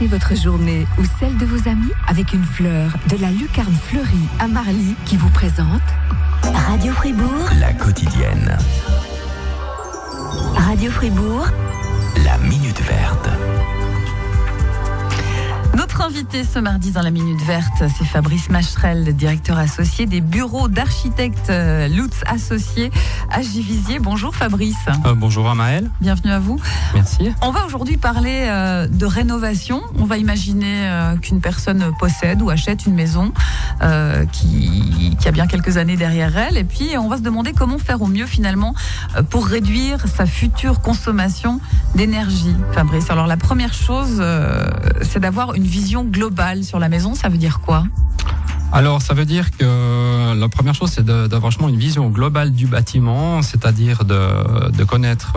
Bellissez votre journée ou celle de vos amis avec une fleur de la lucarne fleurie à Marly qui vous présente Radio Fribourg, la quotidienne. Radio Fribourg, la Minute Verte. Notre invité ce mardi dans la Minute Verte, c'est Fabrice Macherel, directeur associé des bureaux d'architectes Lutz Associés à Givisiez. Bonjour Fabrice. Bonjour Amaël. Bienvenue à vous. Merci. On va aujourd'hui parler de rénovation. On va imaginer qu'une personne possède ou achète une maison qui a bien quelques années derrière elle. Et puis on va se demander comment faire au mieux finalement pour réduire sa future consommation d'énergie. Fabrice, alors la première chose, c'est d'avoir une vision globale sur la maison. Ça veut dire quoi ? Alors, ça veut dire que la première chose, c'est d'avoir une vision globale du bâtiment, c'est-à-dire de connaître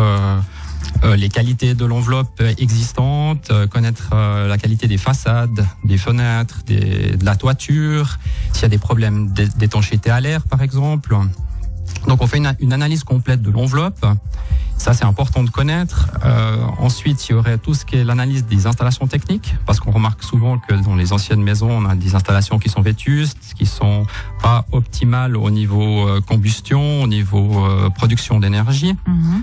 les qualités de l'enveloppe existante, connaître la qualité des façades, des fenêtres, de la toiture, s'il y a des problèmes d'étanchéité à l'air, par exemple. Donc, on fait une analyse complète de l'enveloppe. Ça, c'est important de connaître. Ensuite, il y aurait tout ce qui est l'analyse des installations techniques, parce qu'on remarque souvent que dans les anciennes maisons, on a des installations qui sont vétustes, qui sont pas optimales au niveau combustion, au niveau production d'énergie. Mmh.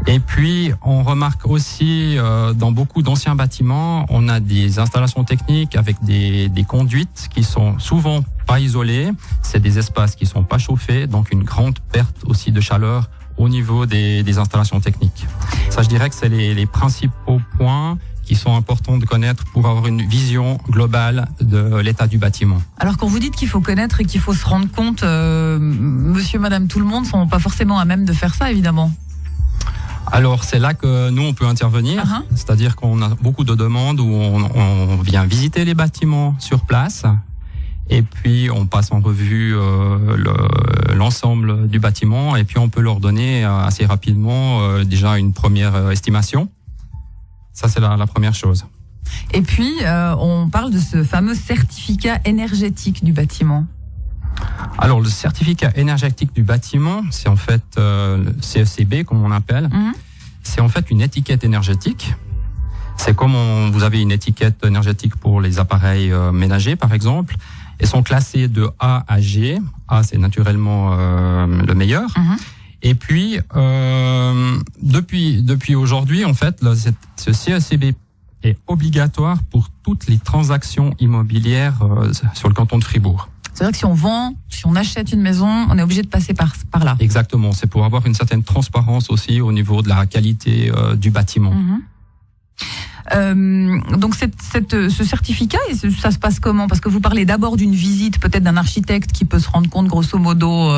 Et puis, on remarque aussi dans beaucoup d'anciens bâtiments, on a des installations techniques avec des conduites qui sont souvent pas isolées. C'est des espaces qui sont pas chauffés, donc une grande perte aussi de chaleur au niveau des installations techniques. Ça, je dirais que c'est les principaux points qui sont importants de connaître pour avoir une vision globale de l'état du bâtiment. Alors quand vous dites qu'il faut connaître et qu'il faut se rendre compte, monsieur, madame, tout le monde ne sont pas forcément à même de faire ça, évidemment. Alors c'est là que nous on peut intervenir, c'est-à-dire qu'on a beaucoup de demandes où on vient visiter les bâtiments sur place. Et puis, on passe en revue l'ensemble du bâtiment et puis on peut leur donner assez rapidement déjà une première estimation. Ça, c'est la première chose. Et puis, on parle de ce fameux certificat énergétique du bâtiment. Alors, le certificat énergétique du bâtiment, c'est en fait le CECB, comme on appelle. Mmh. C'est en fait une étiquette énergétique. C'est comme vous avez une étiquette énergétique pour les appareils ménagers, par exemple. Elles sont classées de A à G. A, c'est naturellement le meilleur. Mmh. Et puis, depuis aujourd'hui, en fait, ce CECB est obligatoire pour toutes les transactions immobilières sur le canton de Fribourg. C'est-à-dire que si on vend, si on achète une maison, on est obligé de passer par là. Exactement. C'est pour avoir une certaine transparence aussi au niveau de la qualité du bâtiment. Mmh. Donc ce certificat, ça se passe comment ? Parce que vous parlez d'abord d'une visite peut-être d'un architecte qui peut se rendre compte grosso modo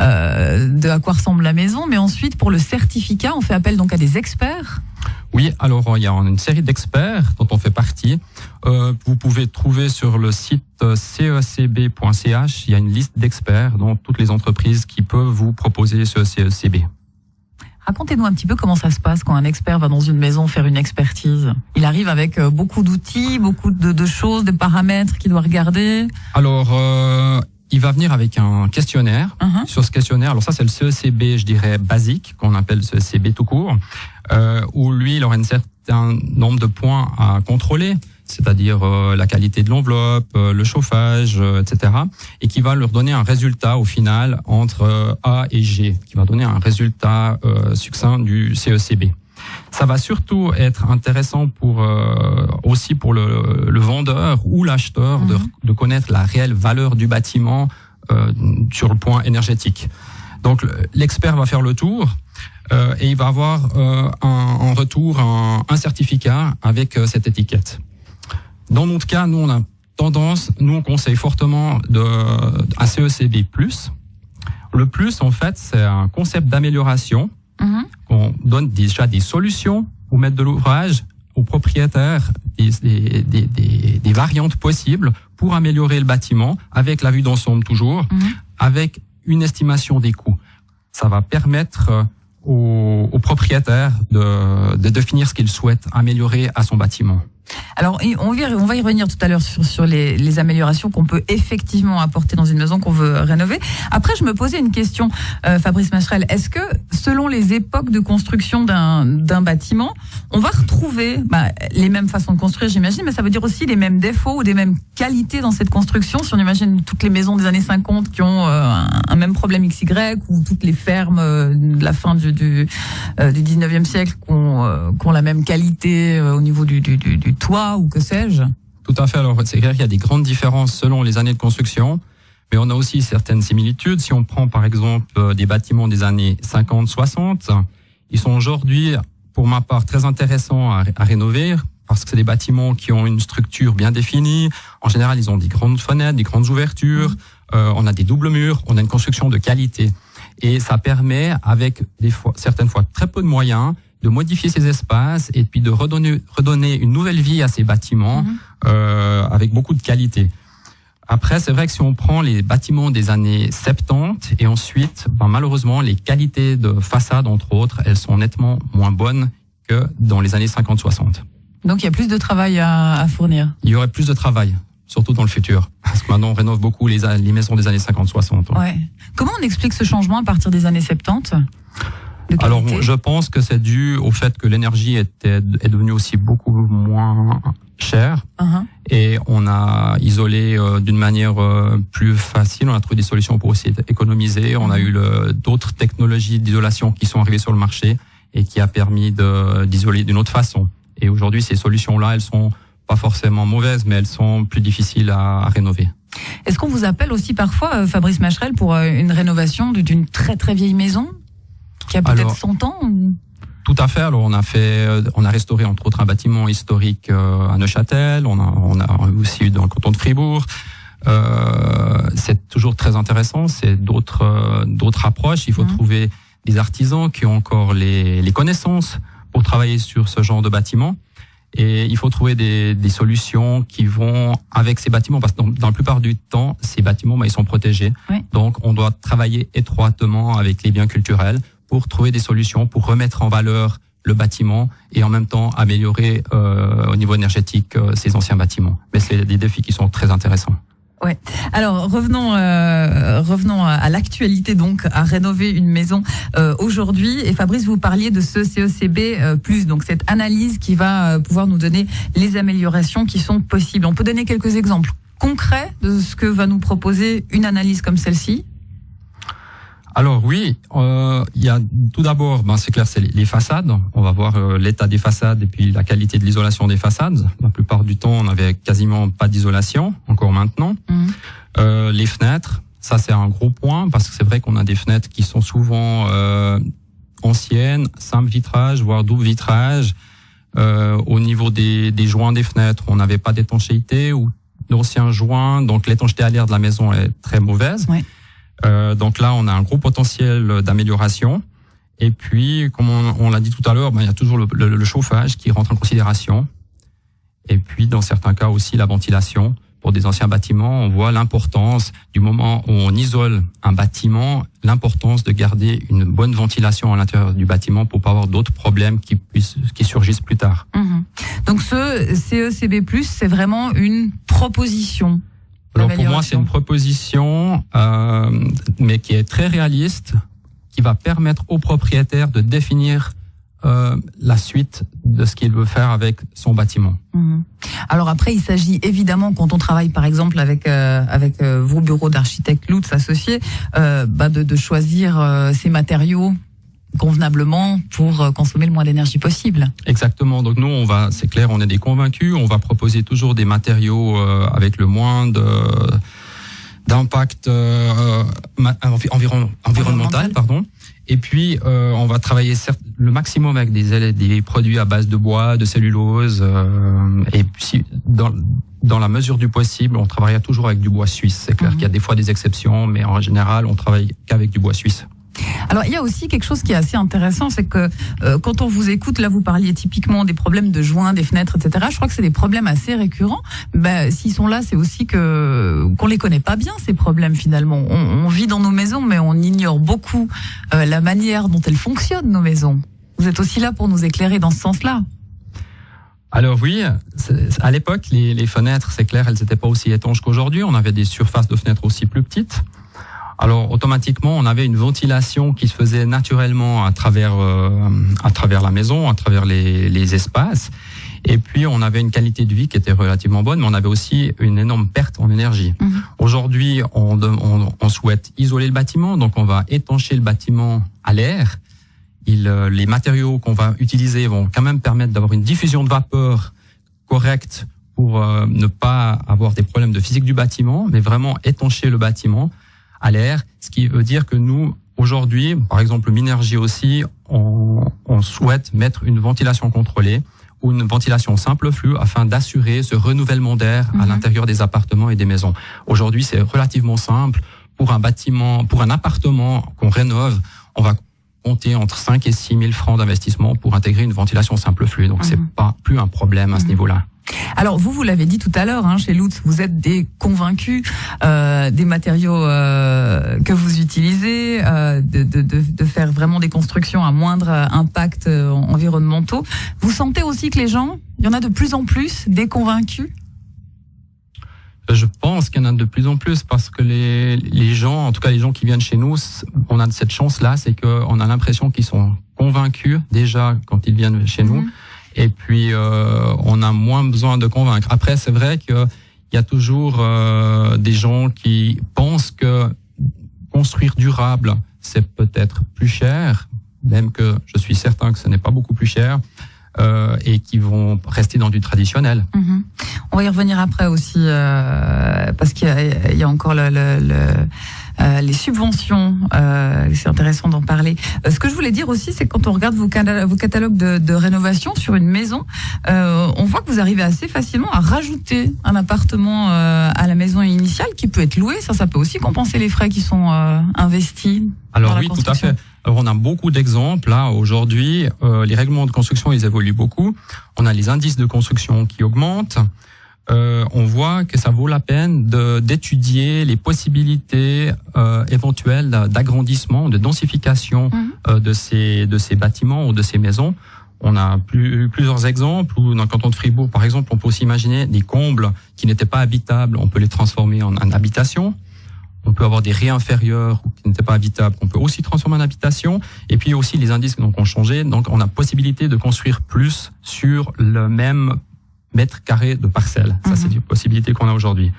de à quoi ressemble la maison, mais ensuite pour le certificat, on fait appel donc à des experts. Oui, alors il y a une série d'experts dont on fait partie. Vous pouvez trouver sur le site cecb.ch, il y a une liste d'experts dans toutes les entreprises qui peuvent vous proposer ce CECB. Racontez-nous un petit peu comment ça se passe quand un expert va dans une maison faire une expertise. Il arrive avec beaucoup d'outils, beaucoup de choses, de paramètres qu'il doit regarder. Alors, il va venir avec un questionnaire. Uh-huh. Sur ce questionnaire, alors ça c'est le CECB, je dirais, basique, qu'on appelle CECB tout court, où lui, il aura un certain nombre de points à contrôler, c'est-à-dire la qualité de l'enveloppe, le chauffage, etc. Et qui va leur donner un résultat au final entre A et G, qui va donner un résultat succinct du CECB. Ça va surtout être intéressant aussi pour le vendeur ou l'acheteur de connaître la réelle valeur du bâtiment sur le point énergétique. Donc l'expert va faire le tour et il va avoir en retour un certificat avec cette étiquette. Dans notre cas, nous, on conseille fortement un CECB+. Le plus, en fait, c'est un concept d'amélioration. Mmh. On donne déjà des solutions au maître de l'ouvrage, aux propriétaires, des variantes possibles pour améliorer le bâtiment, avec la vue d'ensemble toujours, avec une estimation des coûts. Ça va permettre aux propriétaires de définir ce qu'ils souhaitent améliorer à son bâtiment. Alors, on va y revenir tout à l'heure sur les améliorations qu'on peut effectivement apporter dans une maison qu'on veut rénover. Après, je me posais une question, Fabrice Mascherel. Est-ce que, selon les époques de construction d'un bâtiment, on va retrouver les mêmes façons de construire, j'imagine, mais ça veut dire aussi les mêmes défauts ou des mêmes qualités dans cette construction? Si on imagine toutes les maisons des années 50 qui ont un même problème XY, ou toutes les fermes de la fin du 19e siècle qui ont la même qualité au niveau du toit ou que sais-je? Tout à fait. Alors, c'est clair qu'il y a des grandes différences selon les années de construction, mais on a aussi certaines similitudes. Si on prend par exemple des bâtiments des années 50-60, ils sont aujourd'hui, pour ma part, très intéressants à rénover parce que c'est des bâtiments qui ont une structure bien définie. En général, ils ont des grandes fenêtres, des grandes ouvertures, on a des doubles murs, on a une construction de qualité. Et ça permet, avec certaines fois très peu de moyens, de modifier ces espaces et puis de redonner une nouvelle vie à ces bâtiments avec beaucoup de qualité. Après, c'est vrai que si on prend les bâtiments des années 70 et ensuite, malheureusement, les qualités de façade, entre autres, elles sont nettement moins bonnes que dans les années 50-60. Donc il y a plus de travail à fournir. Il y aurait plus de travail, surtout dans le futur. Parce que maintenant, on rénove beaucoup les maisons des années 50-60. Ouais. Comment on explique ce changement à partir des années 70 ? Alors, je pense que c'est dû au fait que l'énergie est devenue aussi beaucoup moins chère. Et on a isolé d'une manière plus facile. On a trouvé des solutions pour aussi économiser. On a eu d'autres technologies d'isolation qui sont arrivées sur le marché et qui a permis d'isoler d'une autre façon. Et aujourd'hui, ces solutions-là, elles sont pas forcément mauvaises, mais elles sont plus difficiles à rénover. Est-ce qu'on vous appelle aussi parfois, Fabrice Mascherel, pour une rénovation d'une très très vieille maison qui a peut-être 100 ans ou... Tout à fait. Alors on a restauré entre autres un bâtiment historique à Neuchâtel. On a aussi eu dans le canton de Fribourg. C'est toujours très intéressant. C'est d'autres approches. Il faut trouver des artisans qui ont encore les connaissances pour travailler sur ce genre de bâtiment. Et il faut trouver des solutions qui vont avec ces bâtiments, parce que dans la plupart du temps, ces bâtiments, ils sont protégés. Oui. Donc, on doit travailler étroitement avec les biens culturels pour trouver des solutions, pour remettre en valeur le bâtiment et en même temps améliorer au niveau énergétique ces anciens bâtiments. Mais c'est des défis qui sont très intéressants. Ouais. Alors revenons à l'actualité, donc à rénover une maison aujourd'hui. Et Fabrice, vous parliez de ce CECB+, donc cette analyse qui va pouvoir nous donner les améliorations qui sont possibles. On peut donner quelques exemples concrets de ce que va nous proposer une analyse comme celle-ci? Alors oui, il y a tout d'abord, c'est clair, c'est les façades. On va voir l'état des façades et puis la qualité de l'isolation des façades. La plupart du temps, on n'avait quasiment pas d'isolation, encore maintenant. Les fenêtres, ça c'est un gros point parce que c'est vrai qu'on a des fenêtres qui sont souvent anciennes, simple vitrage, voire double vitrage. Au niveau des joints des fenêtres, on n'avait pas d'étanchéité ou d'anciens joints, donc l'étanchéité à l'air de la maison est très mauvaise. Oui. Donc là, on a un gros potentiel d'amélioration. Et puis, comme on l'a dit tout à l'heure, il y a toujours le chauffage qui rentre en considération. Et puis, dans certains cas aussi, la ventilation. Pour des anciens bâtiments, on voit l'importance du moment où on isole un bâtiment, l'importance de garder une bonne ventilation à l'intérieur du bâtiment pour pas avoir d'autres problèmes qui surgissent plus tard. Donc ce CECB+, c'est vraiment une proposition. Alors pour moi, c'est une proposition, mais qui est très réaliste, qui va permettre au propriétaire de définir la suite de ce qu'il veut faire avec son bâtiment. Alors après, il s'agit évidemment, quand on travaille par exemple avec vos bureaux d'architectes Lutz associés, de choisir ces matériaux convenablement pour consommer le moins d'énergie possible. Exactement. Donc nous, c'est clair, on est des convaincus. On va proposer toujours des matériaux avec le moins d'impact environnemental, pardon. Et puis on va travailler le maximum avec des produits à base de bois, de cellulose, et puis dans la mesure du possible, on travaillera toujours avec du bois suisse. C'est clair qu'il y a des fois des exceptions, mais en général, on travaille qu'avec du bois suisse. Alors il y a aussi quelque chose qui est assez intéressant, c'est que quand on vous écoute, là vous parliez typiquement des problèmes de joints, des fenêtres, etc. Je crois que c'est des problèmes assez récurrents. S'ils sont là, c'est aussi qu'on les connaît pas bien, ces problèmes finalement. On vit dans nos maisons, mais on ignore beaucoup la manière dont elles fonctionnent, nos maisons. Vous êtes aussi là pour nous éclairer dans ce sens-là. Alors oui, à l'époque, les fenêtres, c'est clair, elles n'étaient pas aussi étanches qu'aujourd'hui. On avait des surfaces de fenêtres aussi plus petites. Alors automatiquement, on avait une ventilation qui se faisait naturellement à travers la maison, à travers les espaces. Et puis on avait une qualité de vie qui était relativement bonne, mais on avait aussi une énorme perte en énergie. Aujourd'hui, on souhaite isoler le bâtiment, donc on va étancher le bâtiment à l'air. Les matériaux qu'on va utiliser vont quand même permettre d'avoir une diffusion de vapeur correcte pour ne pas avoir des problèmes de physique du bâtiment, mais vraiment étancher le bâtiment à l'air, ce qui veut dire que nous, aujourd'hui, par exemple, Minergie aussi, on souhaite mettre une ventilation contrôlée ou une ventilation simple flux afin d'assurer ce renouvellement d'air à l'intérieur des appartements et des maisons. Aujourd'hui, c'est relativement simple. Pour un appartement qu'on rénove, on va compter entre 5 et 6 000 francs d'investissement pour intégrer une ventilation simple flux. Donc, c'est pas plus un problème à ce niveau-là. Alors vous l'avez dit tout à l'heure, chez Lutz, vous êtes des convaincus des matériaux que vous utilisez, de faire vraiment des constructions à moindre impact environnementaux. Vous sentez aussi que les gens, il y en a de plus en plus des convaincus? Je pense qu'il y en a de plus en plus parce que les gens, en tout cas les gens qui viennent chez nous, on a cette chance-là, c'est qu'on a l'impression qu'ils sont convaincus déjà quand ils viennent chez nous. Et puis, on a moins besoin de convaincre. Après, c'est vrai qu'il y a toujours des gens qui pensent que construire durable, c'est peut-être plus cher, même que je suis certain que ce n'est pas beaucoup plus cher, et qui vont rester dans du traditionnel. On va y revenir après aussi, parce qu'il y a encore les subventions, c'est intéressant d'en parler. Ce que je voulais dire aussi, c'est que quand on regarde vos catalogues de rénovation sur une maison, on voit que vous arrivez assez facilement à rajouter un appartement à la maison initiale qui peut être loué. Ça peut aussi compenser les frais qui sont investis. Alors oui, tout à fait. Alors on a beaucoup d'exemples. Là, aujourd'hui, les règlements de construction, ils évoluent beaucoup. On a les indices de construction qui augmentent. On voit que ça vaut la peine d'étudier les possibilités éventuelles d'agrandissement, de densification de ces bâtiments ou de ces maisons. On a plusieurs exemples où dans le canton de Fribourg, par exemple, on peut aussi imaginer des combles qui n'étaient pas habitables, on peut les transformer en habitation. On peut avoir des raies inférieures qui n'étaient pas habitables, qu'on peut aussi transformer en habitation. Et puis aussi les indices donc ont changé, donc on a possibilité de construire plus sur le même mètre carré de parcelle. Ça, c'est une possibilité qu'on a aujourd'hui.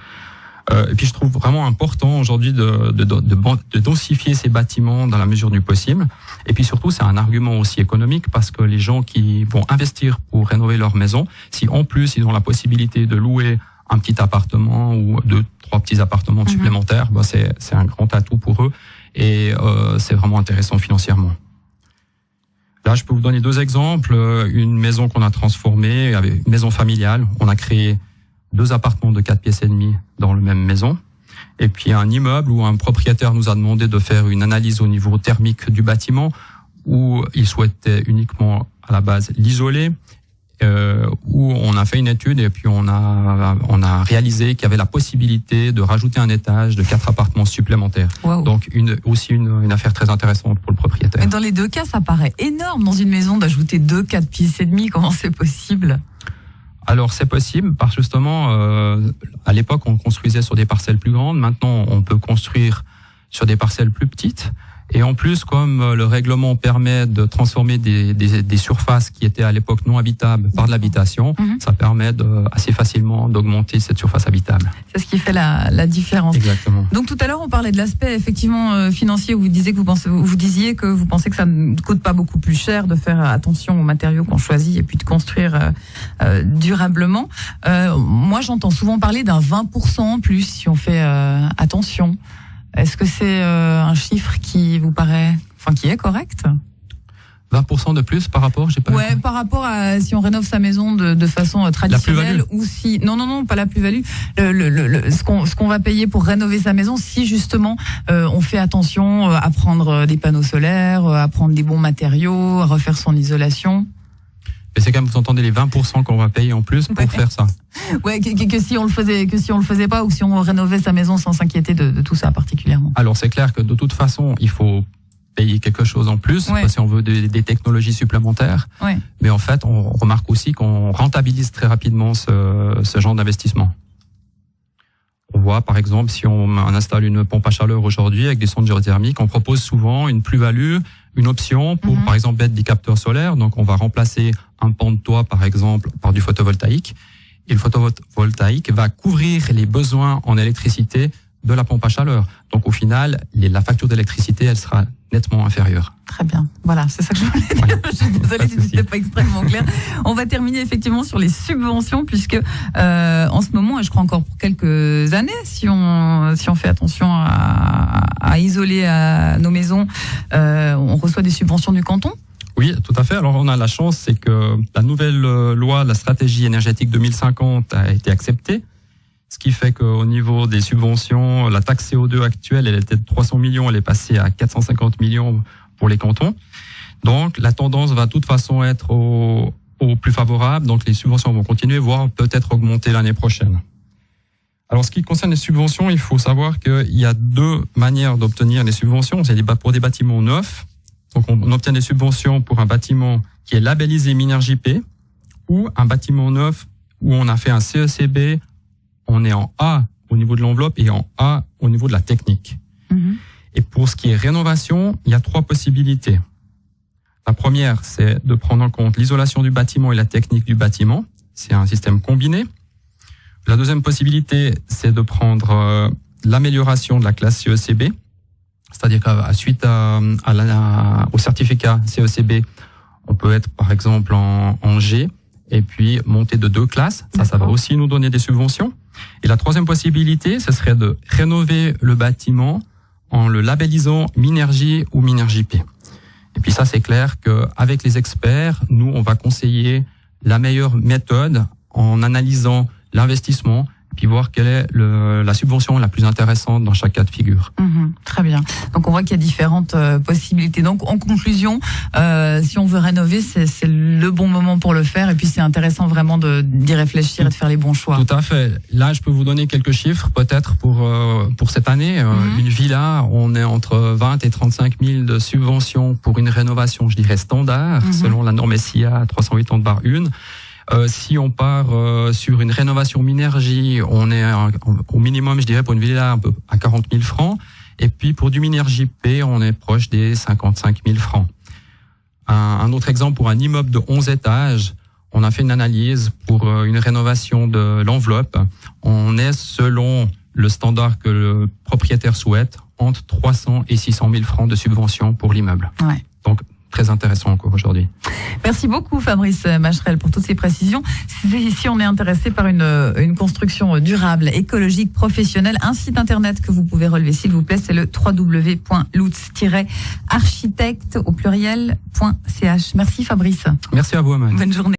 Et puis je trouve vraiment important aujourd'hui de densifier ces bâtiments dans la mesure du possible. Et puis surtout, c'est un argument aussi économique parce que les gens qui vont investir pour rénover leur maison, si en plus ils ont la possibilité de louer un petit appartement ou 2-3 petits appartements supplémentaires, c'est un grand atout pour eux et c'est vraiment intéressant financièrement. Là, je peux vous donner 2 exemples. Une maison qu'on a transformée, une maison familiale. On a créé 2 appartements de 4 pièces et demie dans la même maison. Et puis un immeuble où un propriétaire nous a demandé de faire une analyse au niveau thermique du bâtiment où il souhaitait uniquement à la base l'isoler. Où on a fait une étude et puis on a réalisé qu'il y avait la possibilité de rajouter un étage de 4 appartements supplémentaires. Wow. Donc une affaire très intéressante pour le propriétaire. Mais dans les 2 cas, ça paraît énorme dans une maison d'ajouter 4 pièces et demie. Comment c'est possible? Alors c'est possible parce que justement à l'époque on construisait sur des parcelles plus grandes. Maintenant on peut construire sur des parcelles plus petites. Et en plus, comme le règlement permet de transformer des surfaces qui étaient à l'époque non habitables par de l'habitation, ça permet assez facilement d'augmenter cette surface habitable. C'est ce qui fait la différence. Exactement. Donc tout à l'heure, on parlait de l'aspect effectivement financier où vous disiez que vous pensez que ça ne coûte pas beaucoup plus cher de faire attention aux matériaux qu'on choisit et puis de construire durablement. Moi, j'entends souvent parler d'un 20% en plus si on fait attention. Est-ce que c'est un chiffre qui vous paraît, qui est correct? 20% de plus par rapport, par rapport à si on rénove sa maison de façon traditionnelle ou si non pas la plus-value, ce qu'on va payer pour rénover sa maison si justement on fait attention à prendre des panneaux solaires, à prendre des bons matériaux, à refaire son isolation. Mais c'est quand même, vous entendez les 20% qu'on va payer en plus pour faire ça. Ouais, que si on le faisait pas ou si on rénovait sa maison sans s'inquiéter de tout ça particulièrement. Alors c'est clair que de toute façon, il faut payer quelque chose en plus, si on veut des technologies supplémentaires. Mais en fait, on remarque aussi qu'on rentabilise très rapidement ce genre d'investissement. On voit, par exemple, si on installe une pompe à chaleur aujourd'hui avec des sondes géothermiques, on propose souvent une plus-value, une option pour, par exemple, mettre des capteurs solaires. Donc, on va remplacer un pan de toit, par exemple, par du photovoltaïque. Et le photovoltaïque va couvrir les besoins en électricité de la pompe à chaleur. Donc, au final, la facture d'électricité, elle sera nettement inférieure. Très bien. Voilà, c'est ça que je voulais dire. Voilà. Je suis désolée si c'était pas extrêmement clair. On va terminer effectivement sur les subventions, puisque en ce moment, et je crois encore pour quelques années, si on fait attention à isoler nos maisons, on reçoit des subventions du canton. Oui, tout à fait. Alors, on a la chance, c'est que la nouvelle loi, la stratégie énergétique 2050 a été acceptée. Ce qui fait qu'au niveau des subventions, la taxe CO2 actuelle, elle était de 300 millions, elle est passée à 450 millions pour les cantons. Donc, la tendance va de toute façon être au plus favorable. Donc, les subventions vont continuer, voire peut-être augmenter l'année prochaine. Alors, ce qui concerne les subventions, il faut savoir qu'il y a deux manières d'obtenir les subventions. C'est pour des bâtiments neufs. Donc, on obtient des subventions pour un bâtiment qui est labellisé Minergie-P ou un bâtiment neuf où on a fait un CECB. On est en A au niveau de l'enveloppe et en A au niveau de la technique. Et pour ce qui est rénovation, il y a trois possibilités. La première, c'est de prendre en compte l'isolation du bâtiment et la technique du bâtiment. C'est un système combiné. La deuxième possibilité, c'est de prendre l'amélioration de la classe CECB. C'est-à-dire qu'à suite au certificat CECB, on peut être par exemple en G et puis monter de 2 classes. Ça va aussi nous donner des subventions. Et la troisième possibilité, ce serait de rénover le bâtiment en le labellisant Minergie ou Minergie-P. Et puis ça, c'est clair qu'avec les experts, nous, on va conseiller la meilleure méthode en analysant l'investissement et puis voir quelle est la subvention la plus intéressante dans chaque cas de figure. Très bien. Donc on voit qu'il y a différentes possibilités. Donc en conclusion, si on veut rénover, c'est le bon moment pour le faire. Et puis c'est intéressant vraiment d'y réfléchir et de faire les bons choix. Tout à fait. Là, je peux vous donner quelques chiffres peut-être pour cette année. Une villa, on est entre 20 et 35 000 de subventions pour une rénovation, je dirais standard, selon la norme SIA 380/1. Si on part sur une rénovation Minergie, on est au minimum, je dirais, pour une villa à 40 000 francs. Et puis pour du Minergie-P, on est proche des 55 000 francs. Un autre exemple, pour un immeuble de 11 étages, on a fait une analyse pour une rénovation de l'enveloppe. On est, selon le standard que le propriétaire souhaite, entre 300 et 600 000 francs de subvention pour l'immeuble. Ouais. Donc, très intéressant encore aujourd'hui. Merci beaucoup Fabrice Macherel pour toutes ces précisions. Si on est intéressé par une construction durable, écologique, professionnelle, un site internet que vous pouvez relever s'il vous plaît, c'est le www.lutz-architecte au pluriel.ch. Merci Fabrice. Merci à vous, Amand. Bonne journée.